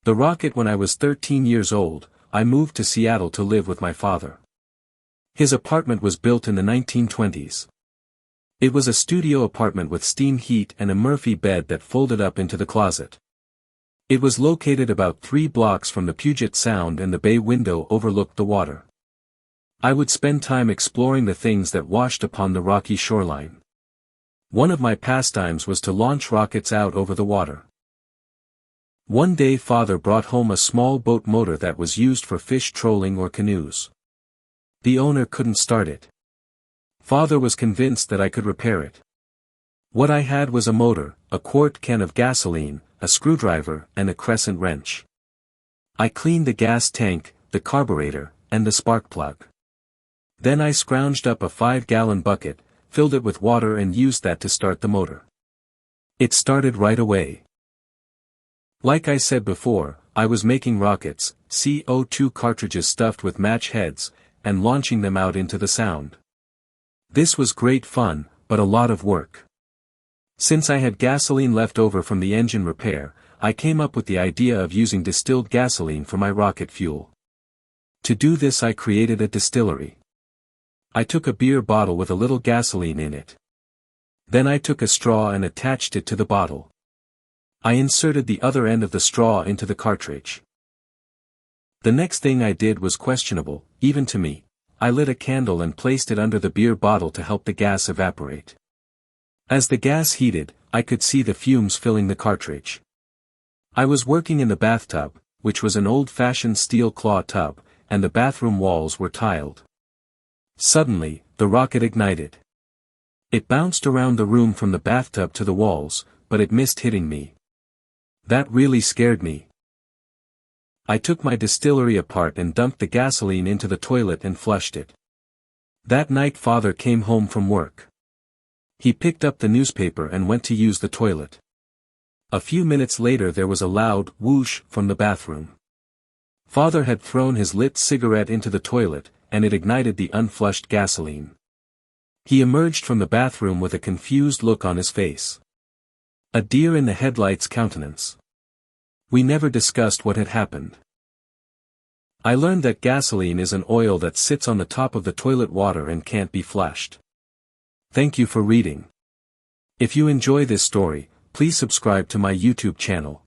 The rocket. When I was 13 years old, I moved to Seattle to live with my father. His apartment was built in the 1920s. It was a studio apartment with steam heat and a Murphy bed that folded up into the closet. It was located about 3 blocks from the Puget Sound and the bay window overlooked the water. I would spend time exploring the things that washed upon the rocky shoreline. One of my pastimes was to launch rockets out over the water. One day Father brought home a small boat motor that was used for fish trolling or canoes. The owner couldn't start it. Father was convinced that I could repair it. What I had was a motor, a quart can of gasoline, a screwdriver, and a crescent wrench. I cleaned the gas tank, the carburetor, and the spark plug. Then I scrounged up a 5-gallon bucket, filled it with water and used that to start the motor. It started right away. Like I said before, I was making rockets, CO2 cartridges stuffed with match heads, and launching them out into the Sound. This was great fun, but a lot of work. Since I had gasoline left over from the engine repair, I came up with the idea of using distilled gasoline for my rocket fuel. To do this I created a distillery. I took a beer bottle with a little gasoline in it. Then I took a straw and attached it to the bottle. I inserted the other end of the straw into the cartridge. The next thing I did was questionable, even to me. I lit a candle and placed it under the beer bottle to help the gas evaporate. As the gas heated, I could see the fumes filling the cartridge. I was working in the bathtub, which was an old-fashioned steel claw tub, and the bathroom walls were tiled. Suddenly, the rocket ignited. It bounced around the room from the bathtub to the walls, but it missed hitting me. That really scared me. I took my distillery apart and dumped the gasoline into the toilet and flushed it. That night Father came home from work. He picked up the newspaper and went to use the toilet. A few minutes later there was a loud whoosh from the bathroom. Father had thrown his lit cigarette into the toilet, and it ignited the unflushed gasoline. He emerged from the bathroom with a confused look on his face. A deer in the headlights countenance. We never discussed what had happened. I learned that gasoline is an oil that sits on the top of the toilet water and can't be flushed. Thank you for reading. If you enjoy this story, please subscribe to my YouTube channel.